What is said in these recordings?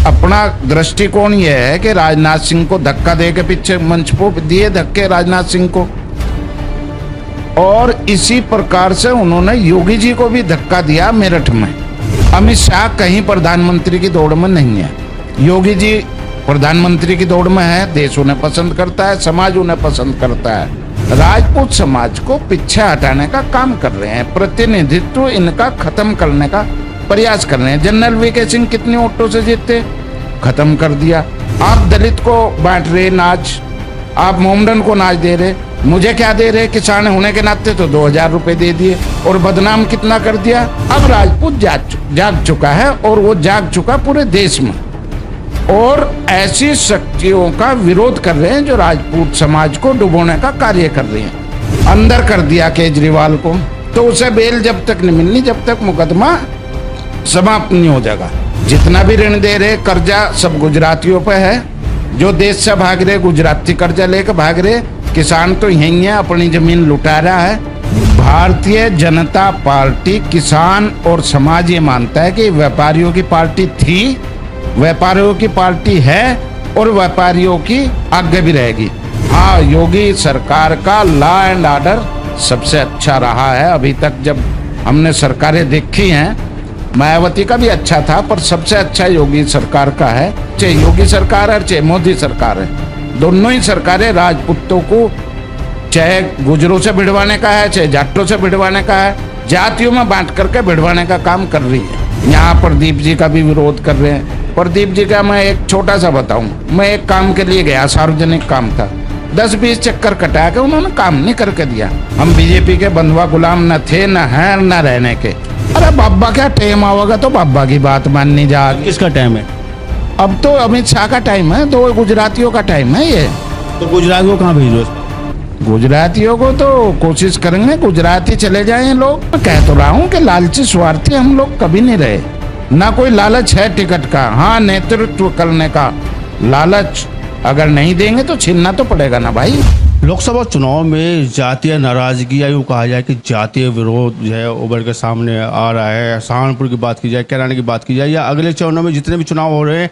अपना दृष्टिकोण यह है कि राजनाथ सिंह को धक्का दे के पीछे मंच को दिए धक्के राजनाथ सिंह को, और इसी प्रकार से उन्होंने योगी जी को भी धक्का दिया मेरठ में। अमित शाह कहीं प्रधानमंत्री की दौड़ में नहीं है, योगी जी प्रधानमंत्री की दौड़ में है। देश उन्हें पसंद करता है, समाज उन्हें पसंद करता है। राजपूत समाज को पीछे हटाने का काम कर रहे हैं, प्रतिनिधित्व इनका खत्म करने का प्रयास कर रहे हैं। जनरल वीके सिंह कितने वोटों से जीते, खत्म कर दिया। आप दलित को बांट रहे नाच, आप मोमडन को नाच दे रहे, मुझे क्या दे रहे? किसान होने के नाते तो 2000 रुपए दे दिए और बदनाम कितना कर दिया। अब राजपूत जाग चुका है, और वो जाग चुका पूरे देश में, और ऐसी शक्तियों का विरोध कर रहे हैं जो राजपूत समाज को डुबोने का कार्य कर रही हैं। अंदर कर दिया केजरीवाल को, तो उसे बेल जब तक नहीं मिलनी, जब तक मुकदमा समाप्त नहीं हो जाएगा। जितना भी ऋण दे रहे, कर्जा सब गुजरातियों पे है, जो देश से भाग रहे गुजराती कर्जा लेकर भाग रहे। किसान तो यही है, अपनी जमीन लुटा रहा है। भारतीय जनता पार्टी किसान और समाज ये मानता है कि व्यापारियों की पार्टी थी, व्यापारियों की पार्टी है, और व्यापारियों की आगे भी रहेगी। हाँ, योगी सरकार का लॉ एंड ऑर्डर सबसे अच्छा रहा है अभी तक जब हमने सरकारें देखी हैं। मायावती का भी अच्छा था, पर सबसे अच्छा योगी सरकार का है। चाहे योगी सरकार है चाहे मोदी सरकार है, दोनों ही सरकारें राजपूतों को चाहे गुजरों से भिड़वाने का है, चाहे जाटों से भिड़वाने का है, जातियों में बांट करके भिड़वाने का काम कर रही है। यहाँ प्रदीप जी का भी विरोध कर रहे हैं। प्रदीप जी का मैं एक छोटा सा बताऊं, मैं एक काम के लिए गया, सार्वजनिक काम था, 10-20 चक्कर कटा के उन्होंने काम नहीं करके दिया। हम बीजेपी के बंधुआ गुलाम न थे, न है, न रहने के। अरे बाबा क्या टाइम आवेगा तो बाबा की बात माननी जा। किसका टाइम है? अब तो अमित शाह का टाइम है, 2 गुजरातियों का टाइम है ये। तो गुजरात को कहाँ भेजो? गुजरातियों को तो कोशिश करेंगे गुजराती चले जाएं लोग। मैं कह तो रहा हूँ कि लालची स्वार्थी हम लोग कभी नहीं रहे, ना कोई लालच है टिकट का। हाँ, नेतृत्व करने का लालच अगर नहीं देंगे तो छीनना तो पड़ेगा ना भाई। लोकसभा चुनाव में जातीय नाराजगी, या यूँ कहा जाए कि जातीय विरोध जो है उभर के सामने आ रहा है। सहारनपुर की बात की जाए, कैराना की बात की जाए, या अगले चरणों में जितने भी चुनाव हो रहे हैं,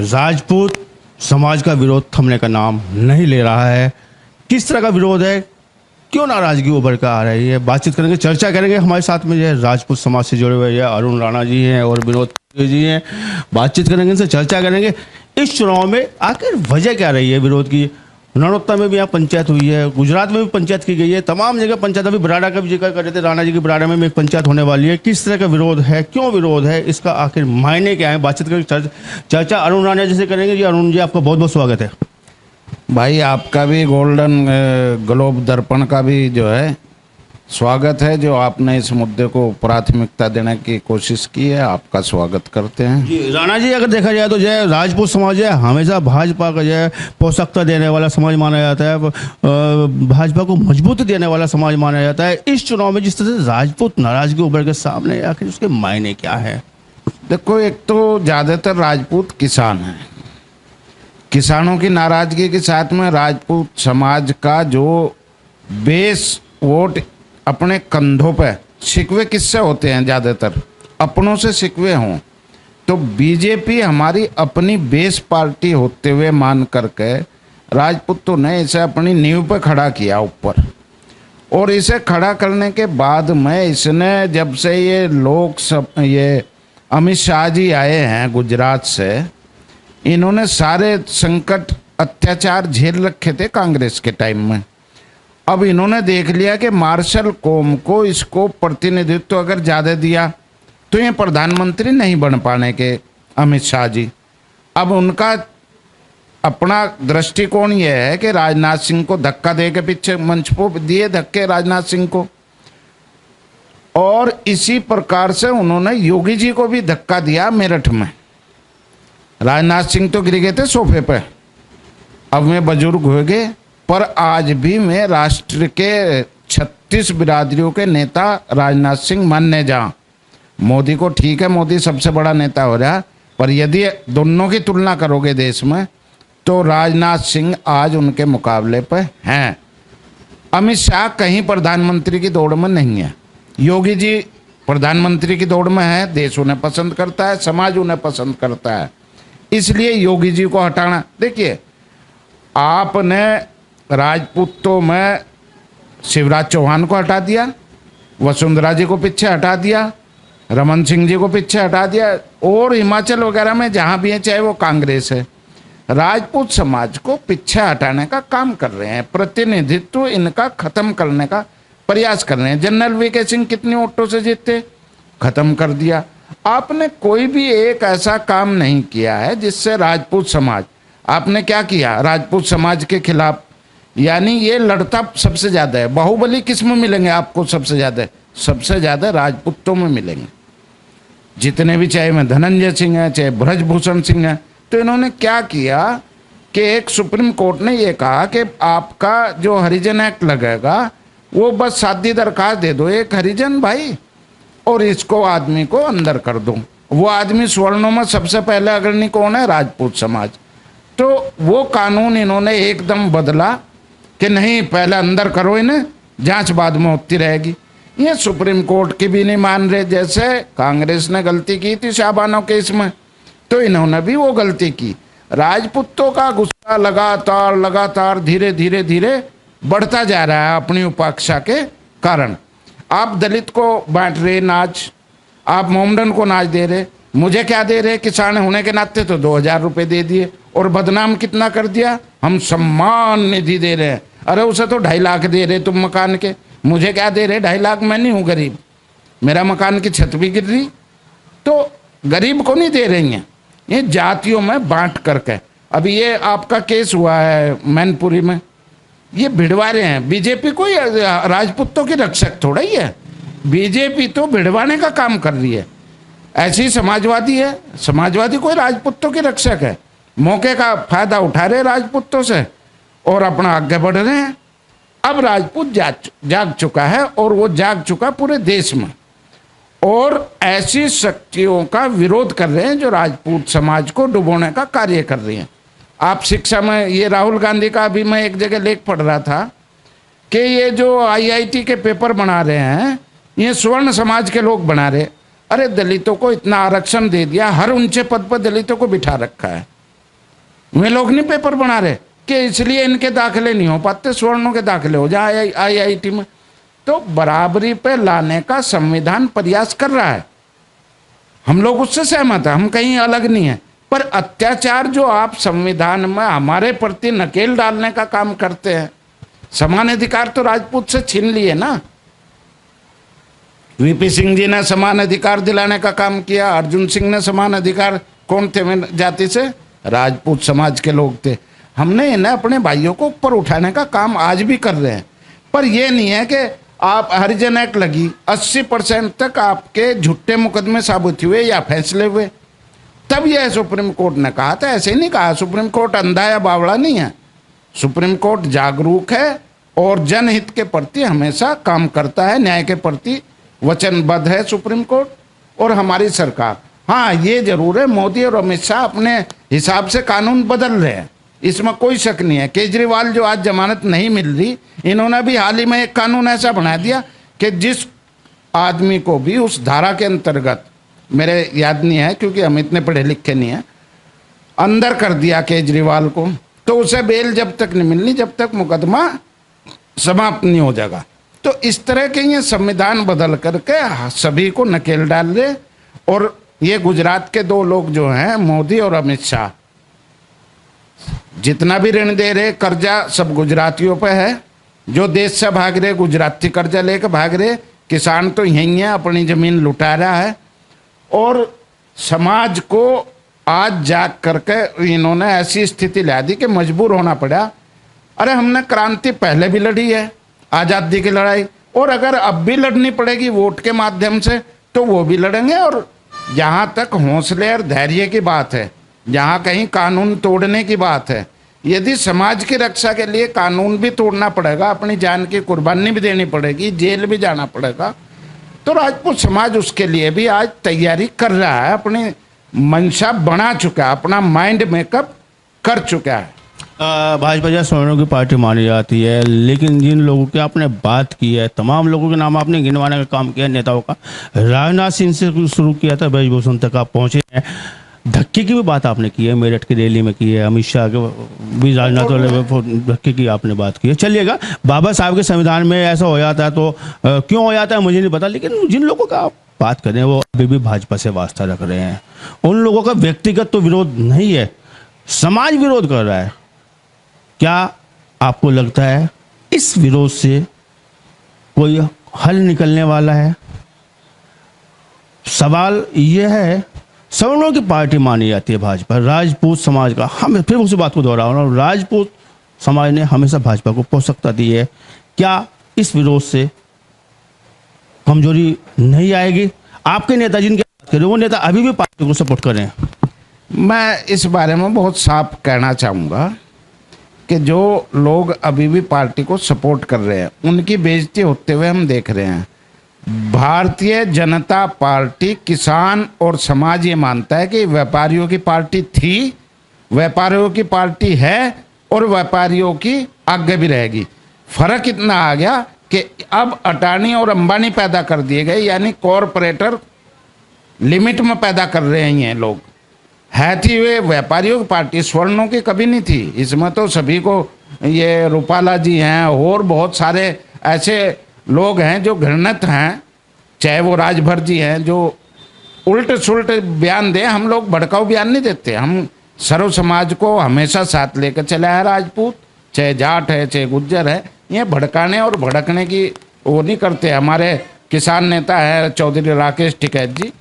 राजपूत समाज का विरोध थमने का नाम नहीं ले रहा है। किस तरह का विरोध है, क्यों नाराजगी उभर कर आ रही है, बातचीत करेंगे, चर्चा करेंगे। हमारे साथ में जो है राजपूत समाज से जुड़े हुए अरुण राणा जी हैं और विनोद जी हैं। बातचीत करेंगे, इनसे चर्चा करेंगे इस चुनाव में आखिर वजह क्या रही है विरोध की। नरोत्ता में भी यहाँ पंचायत हुई है, गुजरात में भी पंचायत की गई है, तमाम जगह पंचायत। अभी बराड़ा का भी जिक्र कर रहे थे, राणा जी की बराड़ा में एक पंचायत होने वाली है। किस तरह का विरोध है, क्यों विरोध है, इसका आखिर मायने क्या है, बातचीत करके चर्चा अरुण राणा जी से करेंगे। जी अरुण जी, आपका बहुत बहुत स्वागत है। भाई आपका भी गोल्डन ग्लोब दर्पण का भी जो है स्वागत है, जो आपने इस मुद्दे को प्राथमिकता देने की कोशिश की है, आपका स्वागत करते हैं। जी राणा जी, अगर देखा जाए तो जो है राजपूत समाज है हमेशा भाजपा का जो है पोषकता देने वाला समाज माना जाता है, भाजपा को मजबूती देने वाला समाज माना जाता है। इस चुनाव में जिस तरह से राजपूत नाराजगी उभर के सामने, आखिर उसके मायने क्या है? देखो, एक तो ज़्यादातर राजपूत किसान हैं, किसानों की नाराजगी के साथ में राजपूत समाज का जो बेस वोट अपने कंधों पे, शिकवे किससे होते हैं? ज़्यादातर अपनों से शिकवे हों। तो बीजेपी हमारी अपनी बेस पार्टी होते हुए मान करके राजपूतों ने इसे अपनी नींव पे खड़ा किया ऊपर, और इसे खड़ा करने के बाद में इसने जब से ये अमित शाह जी आए हैं गुजरात से, इन्होंने सारे संकट अत्याचार झेल रखे थे कांग्रेस के टाइम में। अब इन्होंने देख लिया कि मार्शल कौम को इसको प्रतिनिधित्व अगर ज़्यादा दिया तो ये प्रधानमंत्री नहीं बन पाने के अमित शाह जी। अब उनका अपना दृष्टिकोण यह है कि राजनाथ सिंह को धक्का दे के पीछे मंच को दिए धक्के राजनाथ सिंह को, और इसी प्रकार से उन्होंने योगी जी को भी धक्का दिया मेरठ में। राजनाथ सिंह तो गिर गए थे सोफे पे, अब वे बुजुर्ग हो गए, पर आज भी मैं राष्ट्र के 36 बिरादरियों के नेता राजनाथ सिंह मानने जा। मोदी को ठीक है, मोदी सबसे बड़ा नेता हो रहा, पर यदि दोनों की तुलना करोगे देश में तो राजनाथ सिंह आज उनके मुकाबले पर हैं। अमित शाह कहीं प्रधानमंत्री की दौड़ में नहीं है, योगी जी प्रधानमंत्री की दौड़ में है। देश उन्हें पसंद करता है, समाज उन्हें पसंद करता है। इसलिए योगी जी को हटाना। देखिए, आपने राजपूतों में शिवराज चौहान को हटा दिया, वसुंधरा जी को पीछे हटा दिया, रमन सिंह जी को पीछे हटा दिया, और हिमाचल वगैरह में जहाँ भी है, चाहे वो कांग्रेस है, राजपूत समाज को पीछे हटाने का काम कर रहे हैं, प्रतिनिधित्व इनका खत्म करने का प्रयास कर रहे हैं। जनरल वीके सिंह कितने वोटों से जीते, खत्म कर दिया। आपने कोई भी एक ऐसा काम नहीं किया है जिससे राजपूत समाज, आपने क्या किया राजपूत समाज के खिलाफ, यानी ये लड़ता सबसे ज्यादा है। बाहुबली किस में मिलेंगे आपको सबसे ज्यादा राजपूतों में मिलेंगे, जितने भी, चाहे मैं धनंजय सिंह है, चाहे ब्रजभूषण सिंह है। तो इन्होंने क्या किया कि एक सुप्रीम कोर्ट ने ये कहा कि आपका जो हरिजन एक्ट लगेगा वो बस सादी दरखास्त दे दो एक हरिजन भाई, और इसको आदमी को अंदर कर दो। वो आदमी स्वर्णों में सबसे पहले अग्रणी कौन है, राजपूत समाज। तो वो कानून इन्होंने एकदम बदला कि नहीं, पहले अंदर करो इन्हें, जांच बाद में होती रहेगी। ये सुप्रीम कोर्ट की भी नहीं मान रहे। जैसे कांग्रेस ने गलती की थी शाहबानो केस में, तो इन्होंने भी वो गलती की। राजपूतों का गुस्सा लगातार धीरे धीरे बढ़ता जा रहा है अपनी उपेक्षा के कारण। आप दलित को बांट रहे नाच, आप मोमडन को नाच दे रहे, मुझे क्या दे रहे, किसान होने के नाते तो 2000 रुपये दे दिए, और बदनाम कितना कर दिया, हम सम्मान निधि दे रहे हैं। अरे उसे तो 2.5 लाख दे रहे तुम मकान के, मुझे क्या दे रहे 2.5 लाख, मैं नहीं हूँ गरीब, मेरा मकान की छत भी गिर रही, तो गरीब को नहीं दे रही हैं। ये जातियों में बांट करके। अभी ये आपका केस हुआ है मैनपुरी में, ये भिड़वा रहे हैं। बीजेपी कोई राजपूतों की रक्षक थोड़ा ही है, बीजेपी तो भिड़वाने का काम कर रही है। ऐसी समाजवादी है, समाजवादी कोई राजपूतों की रक्षक है, मौके का फायदा उठा रहे राजपूतों से और अपना आगे बढ़ रहे हैं। अब राजपूत जाग चुका है, और वो जाग चुका पूरे देश में, और ऐसी शक्तियों का विरोध कर रहे हैं जो राजपूत समाज को डुबोने का कार्य कर रही हैं। आप शिक्षा में, ये राहुल गांधी का अभी मैं एक जगह लेख पढ़ रहा था कि ये जो IIT के पेपर बना रहे हैं, ये स्वर्ण समाज के लोग बना रहे। अरे दलितों को इतना आरक्षण दे दिया, हर ऊंचे पद पर दलितों को बिठा रखा है, वे लोग नहीं पेपर बना रहे कि इसलिए इनके दाखिले नहीं हो पाते, स्वर्णों के दाखिले हो जाए IIT में। तो बराबरी पे लाने का संविधान प्रयास कर रहा है, हम लोग उससे सहमत हैं, हम कहीं अलग नहीं है। पर अत्याचार जो आप संविधान में हमारे प्रति नकेल डालने का काम करते हैं, समान अधिकार तो राजपूत से छीन लिए ना। VP सिंह जी ने समान अधिकार दिलाने का काम किया, अर्जुन सिंह ने समान अधिकार, कौन थे जाति से, राजपूत समाज के लोग थे। हमने इन्हें अपने भाइयों को ऊपर उठाने का काम आज भी कर रहे हैं। पर यह नहीं है कि आप हरिजन एक्ट लगी, 80% तक आपके झूठे मुकदमे साबित हुए या फैसले हुए, तब यह सुप्रीम कोर्ट ने कहा था। ऐसे ही नहीं कहा, सुप्रीम कोर्ट अंधा या बावड़ा नहीं है, सुप्रीम कोर्ट जागरूक है और जनहित के प्रति हमेशा काम करता है, न्याय के प्रति वचनबद्ध है सुप्रीम कोर्ट और हमारी सरकार। हाँ, ये जरूर है, मोदी और अमित शाह अपने हिसाब से कानून बदल रहे हैं, इसमें कोई शक नहीं है। केजरीवाल जो आज जमानत नहीं मिल रही, इन्होंने भी हाल ही में एक कानून ऐसा बना दिया कि जिस आदमी को भी उस धारा के अंतर्गत, मेरे याद नहीं है क्योंकि हम इतने पढ़े लिखे नहीं है, अंदर कर दिया केजरीवाल को, तो उसे बेल जब तक नहीं मिलनी जब तक मुकदमा समाप्त नहीं हो जाएगा। तो इस तरह के ये संविधान बदल करके सभी को नकेल डाल रहे। और ये गुजरात के 2 लोग जो हैं, मोदी और अमित शाह, जितना भी ऋण दे रहे, कर्जा सब गुजरातियों पे है, जो देश से भाग रहे गुजराती कर्जा लेकर भाग रहे, किसान तो यहीं है, अपनी जमीन लुटा रहा है। और समाज को आज जाग करके इन्होंने ऐसी स्थिति ला दी कि मजबूर होना पड़ा। अरे हमने क्रांति पहले भी लड़ी है, आज़ादी की लड़ाई, और अगर अब भी लड़नी पड़ेगी वोट के माध्यम से तो वो भी लड़ेंगे। और जहाँ तक हौसले और धैर्य की बात है, जहाँ कहीं कानून तोड़ने की बात है, यदि समाज की रक्षा के लिए कानून भी तोड़ना पड़ेगा, अपनी जान की कुर्बानी भी देनी पड़ेगी, जेल भी जाना पड़ेगा, तो राजपूत समाज उसके लिए भी आज तैयारी कर रहा है, अपनी मंशा बना चुका है, अपना माइंड मेकअप कर चुका है। भाजपा जो स्वर्णों की पार्टी मानी जाती है, लेकिन जिन लोगों की आपने बात की है, तमाम लोगों के नाम आपने गिनवाने का काम किया नेताओं का, राजनाथ सिंह से शुरू किया था, ब्रजभूषण तक आप पहुंचे हैं। धक्के की भी बात आपने की है, मेरठ की रैली में की है, अमित शाह के भी राजनाथ वाले धक्के की आपने बात की है। चलिएगा, बाबा साहब के संविधान में ऐसा हो जाता है तो क्यों हो जाता है मुझे नहीं पता, लेकिन जिन लोगों का आप बात कर रहे हैं वो अभी भी भाजपा से वास्ता रख रहे हैं। उन लोगों का व्यक्तिगत तो विरोध नहीं है, समाज विरोध कर रहा है। क्या आपको लगता है इस विरोध से कोई हल निकलने वाला है? सवाल यह है, सवर्णों की पार्टी मानी जाती है भाजपा, राजपूत समाज का, हम फिर उसी बात को दोहरा रहा हूं, राजपूत समाज ने हमेशा भाजपा को पोषकता दी है। क्या इस विरोध से कमजोरी नहीं आएगी? आपके नेता जिनकी बात करें वो नेता अभी भी पार्टी को सपोर्ट कर रहे हैं। मैं इस बारे में बहुत साफ कहना चाहूँगा कि जो लोग अभी भी पार्टी को सपोर्ट कर रहे हैं उनकी बेइज्जती होते हुए हम देख रहे हैं। भारतीय जनता पार्टी किसान और समाज ये मानता है कि व्यापारियों की पार्टी थी, व्यापारियों की पार्टी है और व्यापारियों की आगे भी रहेगी। फर्क इतना आ गया कि अब अडानी और अंबानी पैदा कर दिए गए, यानी कॉरपोरेटर लिमिट में पैदा कर रहे हैं ये लोग। है थी वे व्यापारियों की पार्टी, स्वर्णों की कभी नहीं थी। इसमें तो सभी को, ये रूपाला जी हैं और बहुत सारे ऐसे लोग हैं जो घृणित हैं, चाहे वो राजभर जी हैं जो उल्ट सुल्ट बयान दें। हम लोग भड़काऊ बयान नहीं देते, हम सर्व समाज को हमेशा साथ लेकर चला है। राजपूत चाहे जाट है चाहे गुज्जर है, ये भड़काने और भड़कने की वो नहीं करते। हमारे किसान नेता है चौधरी राकेश टिकैत जी,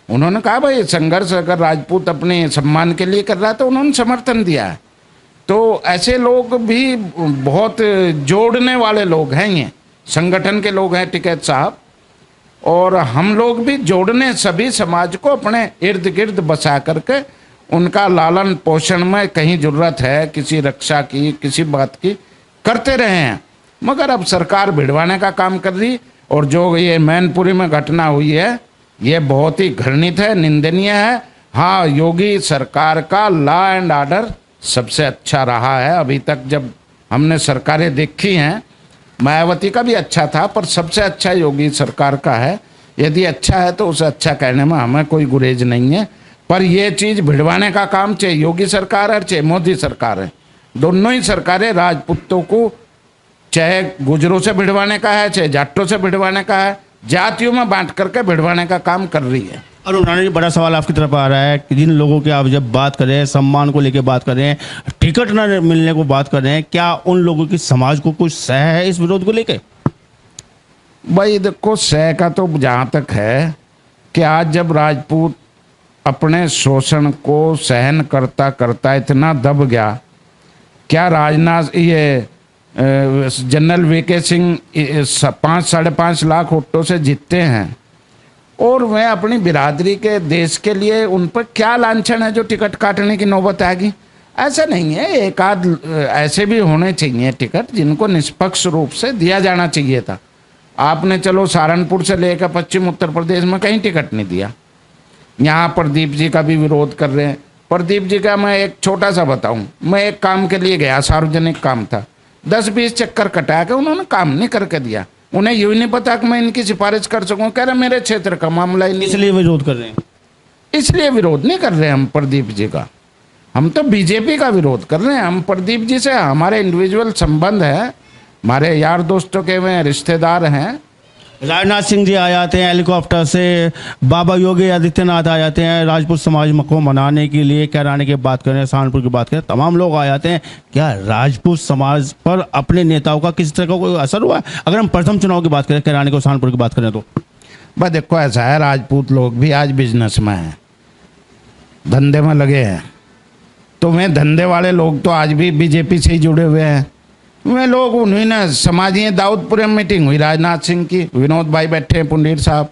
उन्होंने कहा भाई संघर्ष अगर राजपूत अपने सम्मान के लिए कर रहा है तो उन्होंने समर्थन दिया है। तो ऐसे लोग भी बहुत जोड़ने वाले लोग हैं, ये संगठन के लोग हैं टिकैत साहब, और हम लोग भी जोड़ने सभी समाज को अपने इर्द गिर्द बसा करके उनका लालन पोषण में कहीं जरूरत है किसी रक्षा की किसी बात की करते रहे हैं। मगर अब सरकार भिड़वाने का काम कर रही, और जो ये मैनपुरी में घटना हुई है ये बहुत ही घृणित है, निंदनीय है। हाँ, योगी सरकार का लॉ एंड ऑर्डर सबसे अच्छा रहा है अभी तक जब हमने सरकारें देखी हैं। मायावती का भी अच्छा था, पर सबसे अच्छा योगी सरकार का है। यदि अच्छा है तो उसे अच्छा कहने में हमें कोई गुरेज नहीं है। पर यह चीज़ भिड़वाने का काम चाहे योगी सरकार है चाहे मोदी सरकार है, दोनों ही सरकारें राजपूतों को चाहे गुजरों से भिड़वाने का है चाहे जाटों से भिड़वाने का है, जातियों में बांट करके भिड़वाने का काम कर रही है। अरुण राणा जी, बड़ा सवाल आपकी तरफ आ रहा है कि जिन लोगों की आप जब बात कर रहे हैं, सम्मान को लेकर बात कर रहे हैं, टिकट न मिलने को बात कर रहे हैं, क्या उन लोगों की समाज को कुछ सह है इस विरोध को लेकर? भाई देखो, सह का तो जहाँ तक है कि आज जब राजपूत अपने शोषण को सहन करता करता इतना दब गया, क्या राजनाथ ये जनरल वीके सिंह 5-5.5 लाख वोटों से जीतते हैं और वह अपनी बिरादरी के देश के लिए उन पर क्या लांछन है जो टिकट काटने की नौबत आ गई? ऐसा नहीं है, एक आध ऐसे भी होने चाहिए टिकट जिनको निष्पक्ष रूप से दिया जाना चाहिए था। आपने चलो सहारनपुर से लेकर पश्चिम उत्तर प्रदेश में कहीं टिकट नहीं दिया। यहाँ प्रदीप जी का भी विरोध कर रहे हैं। प्रदीप जी का मैं एक छोटा सा बताऊं, मैं एक काम के लिए गया, सार्वजनिक काम था, 10-20 चक्कर कटा के उन्होंने काम नहीं करके दिया। उन्हें यूँ नहीं पता कि मैं इनकी सिफारिश कर सकूं, कह रहे मेरे क्षेत्र का मामला ही नहीं। इसलिए विरोध कर रहे हैं? इसलिए विरोध नहीं कर रहे हम प्रदीप जी का, हम तो बीजेपी का विरोध कर रहे हैं। हम प्रदीप जी से हमारे इंडिविजुअल संबंध है, हमारे यार दोस्तों के वे रिश्तेदार हैं। राजनाथ सिंह जी आ जाते हैं हेलीकॉप्टर से, बाबा योगी आदित्यनाथ आ जाते हैं राजपूत समाज को मनाने के लिए, कैराने की बात करें, सहारनपुर की बात करें, तमाम लोग आ जाते हैं। क्या राजपूत समाज पर अपने नेताओं का किसी तरह का कोई असर हुआ है? अगर हम प्रथम चुनाव की बात करें, कैराने को सहारनपुर की बात करें तो बस देखो, ऐसा है, राजपूत लोग भी आज बिजनेस में हैं, धंधे में लगे हैं। तो वे धंधे वाले लोग तो आज भी बीजेपी से ही जुड़े हुए हैं। वे लोग उन्हीं ने समाजी दाऊदपुर में मीटिंग हुई राजनाथ सिंह की, विनोद भाई बैठे हैं, पुंडीर साहब,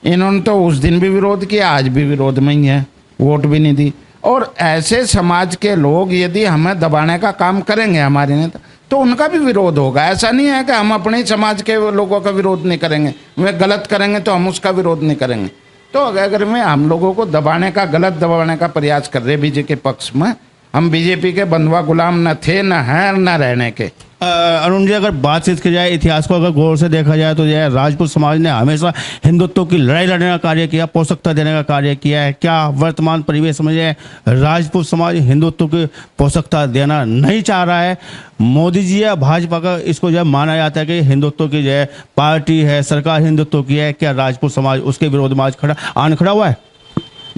इन्होंने तो उस दिन भी विरोध किया, आज भी विरोध में ही है, वोट भी नहीं दी। और ऐसे समाज के लोग यदि हमें दबाने का काम करेंगे हमारे नेता, तो उनका भी विरोध होगा। ऐसा नहीं है कि हम अपने समाज के लोगों का विरोध नहीं करेंगे, वे गलत करेंगे तो हम उसका विरोध नहीं करेंगे। तो अगर मैं हम लोगों को दबाने का, गलत दबाने का प्रयास कर रहे बीजेपी के पक्ष में, हम बीजेपी के बंधुआ गुलाम न थे, न हैं, न रहने के। अरुण जी, अगर बातचीत की जाए इतिहास को अगर गौर से देखा जाए तो यह राजपूत समाज ने हमेशा हिंदुत्व की लड़ाई लड़ने का कार्य किया, पोषकता देने का कार्य किया है। क्या वर्तमान परिवेश में यह राजपूत समाज हिंदुत्व की पोषकता देना नहीं चाह रहा है? मोदी जी या भाजपा का इसको जो माना जाता है कि हिंदुत्व की जो है पार्टी है, सरकार हिंदुत्व की है, क्या राजपूत समाज उसके विरोध में आज खड़ा हुआ है?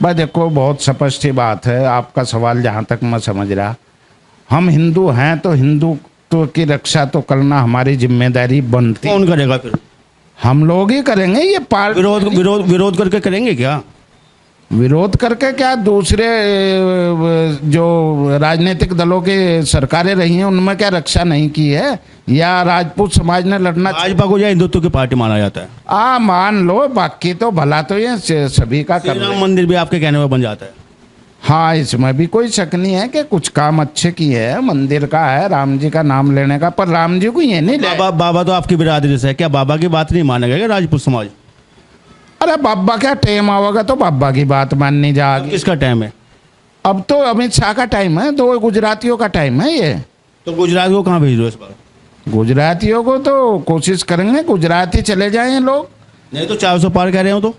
भाई देखो, बहुत स्पष्ट ही बात है आपका सवाल, जहाँ तक मैं समझ रहा, हम हिंदू हैं तो हिंदुत्व की रक्षा तो करना हमारी जिम्मेदारी बनती। कौन करेगा फिर? हम लोग ही करेंगे। ये विरोध करके करेंगे क्या? विरोध करके क्या? दूसरे जो राजनीतिक दलों की सरकारें रही हैं उनमें क्या रक्षा नहीं की है? या राजपूत समाज ने लड़ना? भाजपा को या हिंदुत्व की पार्टी माना जाता है? मान लो, बाकी तो भला तो ये सभी का कर। राम मंदिर भी आपके कहने में बन जाता है? हाँ, इसमें भी कोई शक नहीं है कि कुछ काम अच्छे किए हैं। मंदिर का है, राम जी का नाम लेने का, पर राम जी को ये नहीं ले। बाबा तो आपकी बिरादरी से है, क्या बाबा की बात नहीं मानेगा क्या राजपूत समाज? अरे बाबा क्या टाइम आवेगा तो बाबा की बात माननी जाएगी। किसका टाइम है? अब तो अमित शाह का टाइम है, 2 गुजरातियों का टाइम है ये। तो गुजरात को कहाँ भेज दो इस बार? गुजरातियों को तो कोशिश करेंगे गुजराती चले जाएं लोग। नहीं तो 400 पार कह रहे हो तो?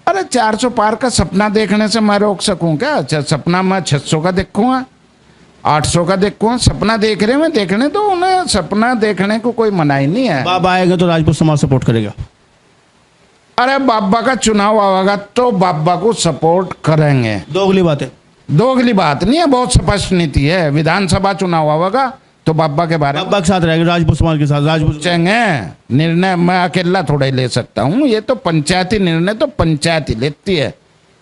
अरे 400 पार का सपना देखने से मैं रोक सकूं क्या? अच्छा, सपना मैं 600 का देखूंगा, 800 का देखूंगा? सपना देख रहे हैं, देखने तो उन्हें, सपना देखने को कोई मनाही नहीं है। बाबा आएगा तो राजपूत समाज सपोर्ट करेगा? अरे बाबा का चुनाव आएगा तो बाबा को सपोर्ट करेंगे। दोगली बात है? दोगली बात नहीं है, बहुत स्पष्ट नीति है। विधानसभा चुनाव आएगा तो बाबा के बारे में, बाबा के साथ रहेगा, राजपूत समाज के साथ राजपूत चेंगे। निर्णय मैं अकेला थोड़ा ही ले सकता हूँ, ये तो पंचायती निर्णय तो पंचायत ही लेती है,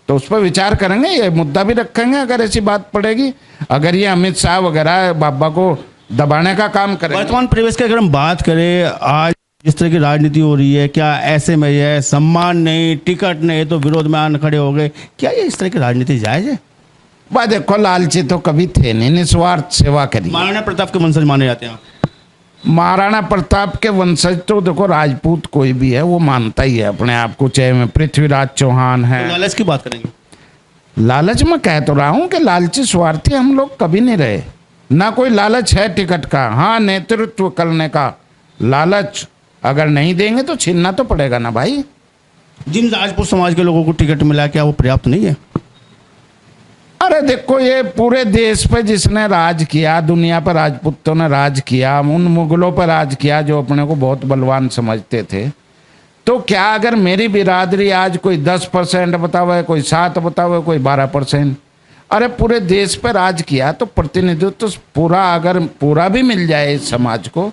तो उस पर विचार करेंगे। ये मुद्दा भी रखेंगे अगर ऐसी बात पड़ेगी। अगर ये अमित शाह वगैरह बाबा को दबाने का काम करें। वर्तमान परिवेश की अगर हम बात करें, आज जिस तरह की राजनीति हो रही है, क्या ऐसे में यह सम्मान नहीं, टिकट नहीं तो विरोध में आने खड़े हो गए, क्या ये इस तरह की राजनीति जायज है? भाई देखो, लालची तो कभी थे नहीं, निस्वार्थ सेवा करी। महाराणा प्रताप के वंशज माने जाते हैं। महाराणा प्रताप के वंशज तो देखो, राजपूत कोई भी है वो मानता ही है अपने आप को, चाहे पृथ्वीराज चौहान है। लालच की बात करेंगे? लालच मैं कह तो रहा हूँ कि लालची स्वार्थी हम लोग कभी नहीं रहे। ना कोई लालच है टिकट का, हाँ नेतृत्व करने का लालच अगर नहीं देंगे तो छीनना तो पड़ेगा ना भाई। जिन राजपूत समाज के लोगों को टिकट मिला, क्या वो पर्याप्त नहीं है? अरे देखो, ये पूरे देश पे जिसने राज किया, दुनिया पर राजपूतों ने राज किया, उन मुगलों पर राज किया जो अपने को बहुत बलवान समझते थे। तो क्या अगर मेरी बिरादरी आज कोई 10% बतावे, कोई 7 बतावे, कोई 12%, अरे पूरे देश पर राज किया तो प्रतिनिधित्व पूरा, अगर पूरा भी मिल जाए इस समाज को,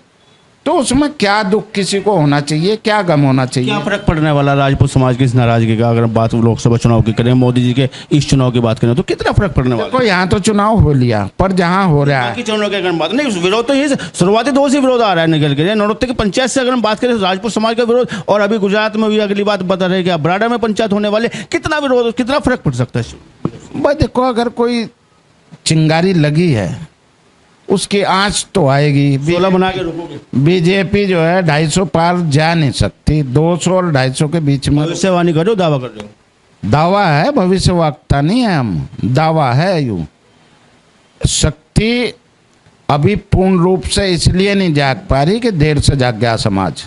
तो उसमें क्या दुख किसी को होना चाहिए, क्या गम होना चाहिए? क्या फर्क पड़ने वाला राजपूत समाज की इस नाराजगी का? अगर बात लोकसभा चुनाव की करें, मोदी जी के इस चुनाव की बात करें, तो कितना फर्क पड़ने वाला? देखो, यहाँ तो चुनाव हो लिया, पर जहाँ हो रहा है चुनाव की अगर बात नहीं, विरोध तो ये शुरुआती दौर से विरोध आ रहा है निकल के। नौरत्ते की पंचायत से अगर हम बात करें तो राजपूत समाज का विरोध, और अभी गुजरात में भी अगली बात बता रहे कि बराड़ा में पंचायत होने वाले, कितना विरोध, कितना फर्क पड़ सकता है? भाई देखो, अगर कोई चिंगारी लगी है उसकी आंच तो आएगी। 16 बना के रुकोगे? बीजेपी जो है 250 पार जा नहीं सकती, 200 और 250 के बीच में। भविष्यवाणी कर रहे हो, दावा कर रहे हो? दावा है, भविष्यवक्ता नहीं है हम, दावा है। यूं शक्ति अभी पूर्ण रूप से इसलिए नहीं जाग पा रही कि देर से जाग गया समाज।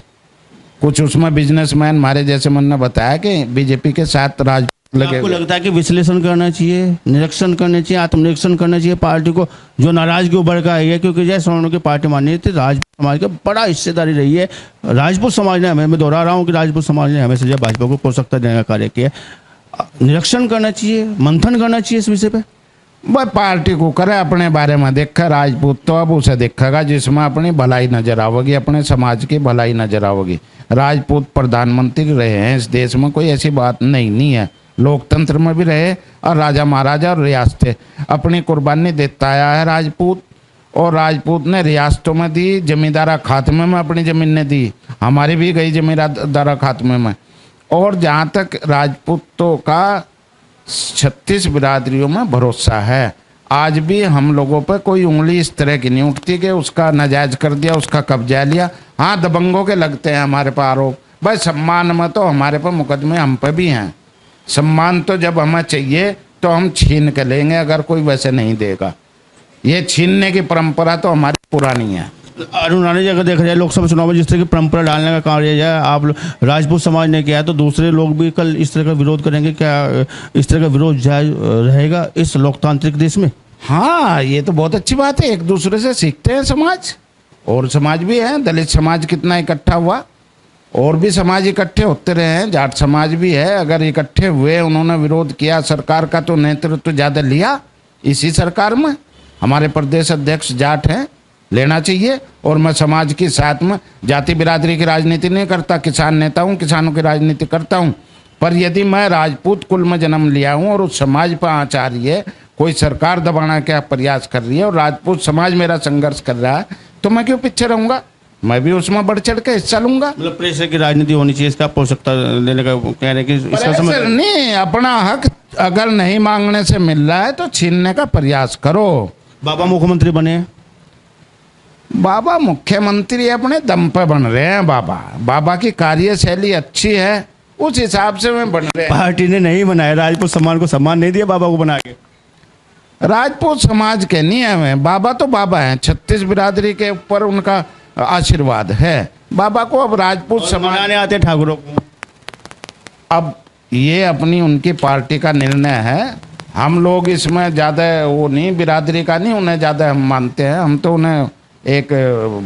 कुछ उसमें बिजनेसमैन हमारे जैसे मन ने बताया कि बीजेपी के साथ राज लगे। आपको लगता है कि विश्लेषण करना चाहिए, निरीक्षण करना चाहिए, आत्मनिरीक्षण करना चाहिए पार्टी को, जो नाराजगी उभर का है? क्योंकि जैसे उन्होंने की पार्टी मानी थी, राजपूत समाज का बड़ा हिस्सेदारी रही है। राजपूत समाज ने हमें, मैं दोहरा रहा हूँ कि राजपूत समाज ने हमेशा जो भाजपा को पोषकता देने का कार्य किया। निरीक्षण करना चाहिए, मंथन करना चाहिए इस विषय पे। वह पार्टी को करे, अपने बारे में देखा। राजपूत तो अब उसे देखेगा जिसमें अपनी भलाई नजर आवेगी, अपने समाज की भलाई नजर आवेगी। राजपूत प्रधानमंत्री रहे हैं इस देश में, कोई ऐसी बात नहीं है। लोकतंत्र में भी रहे और राजा महाराजा और रियासतें अपनी कुर्बानी देता आया है राजपूत। और राजपूत ने रियासतों में दी, जमींदारा खात्मे में अपनी ज़मीनें दी, हमारी भी गई जमींदारा खात्मे में। और जहाँ तक राजपूतों का 36 बिरादरियों में भरोसा है, आज भी हम लोगों पर कोई उंगली इस तरह की नहीं उठती कि उसका नाजायज कर दिया, उसका कब्जा लिया। हाँ, दबंगों के लगते हैं हमारे पर आरोप। भाई सम्मान में तो हमारे पर मुकदमे हम पे भी हैं। सम्मान तो जब हमें चाहिए तो हम छीन के लेंगे, अगर कोई वैसे नहीं देगा। ये छीनने की परंपरा तो हमारी पुरानी है। अरुण राणा जी, अगर देखा जाए लोकसभा चुनाव में जिस तरह की परंपरा डालने का कार्य है आप राजपूत समाज ने किया है, तो दूसरे लोग भी कल इस तरह का विरोध करेंगे। क्या इस तरह का विरोध जायज रहेगा इस लोकतांत्रिक देश में? हाँ, ये तो बहुत अच्छी बात है। एक दूसरे से सीखते हैं समाज, और समाज भी है। दलित समाज कितना इकट्ठा हुआ, और भी समाज इकट्ठे होते रहे हैं। जाट समाज भी है। अगर इकट्ठे हुए, उन्होंने विरोध किया, सरकार का तो नेतृत्व ज़्यादा लिया इसी सरकार में। हमारे प्रदेश अध्यक्ष जाट हैं, लेना चाहिए। और मैं समाज के साथ में जाति बिरादरी की राजनीति नहीं करता, किसान नेता हूँ, किसानों की राजनीति करता हूँ। पर यदि मैं राजपूत कुल में जन्म लिया हूँ और उस समाज पर आँच आ रही है, कोई सरकार दबाना का प्रयास कर रही है और राजपूत समाज मेरा संघर्ष कर रहा है, तो मैं क्यों पीछे रहूँगा? मैं भी उसमें बढ़ चढ़ के हिस्सा लूंगा। मतलब प्रेशर की राजनीति होनी चाहिए, इसका आवश्यकता देने का कह रहे हैं कि इसका समझ नहीं, अपना हक अगर नहीं मांगने से मिल रहा है तो छीनने का प्रयास करो। बाबा मुख्यमंत्री बने, बाबा मुख्यमंत्री अपने दम पे बन रहे हैं। बाबा की कार्यशैली अच्छी है, उस हिसाब से मैं बन रहे हैं। पार्टी ने नहीं बनाया, राजपूत सम्मान को सम्मान नहीं दिया बाबा को बना के। राजपूत समाज के नियम है, बाबा तो बाबा हैं, 36 बिरादरी के ऊपर उनका आशीर्वाद है। बाबा को अब राजपूत समाज आते ठाकुरों को, अब ये अपनी उनकी पार्टी का निर्णय है। हम लोग इसमें ज़्यादा वो नहीं, बिरादरी का नहीं उन्हें ज़्यादा हम मानते हैं। हम तो उन्हें एक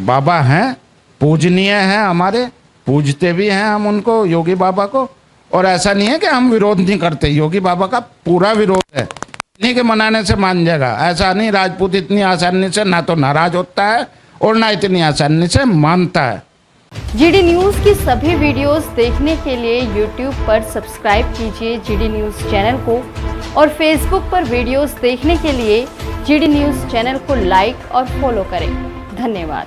बाबा हैं, पूजनीय हैं, हमारे पूजते भी हैं हम उनको, योगी बाबा को। और ऐसा नहीं है कि हम विरोध नहीं करते, योगी बाबा का पूरा विरोध है। नहीं कि मनाने से मान जाएगा, ऐसा नहीं। राजपूत इतनी आसानी से ना तो नाराज होता है और ना इतनी आसानी से मानता है। जीडी न्यूज़ की सभी वीडियोस देखने के लिए यूट्यूब पर सब्सक्राइब कीजिए जीडी न्यूज़ चैनल को, और फेसबुक पर वीडियोस देखने के लिए जीडी न्यूज़ चैनल को लाइक और फॉलो करें। धन्यवाद।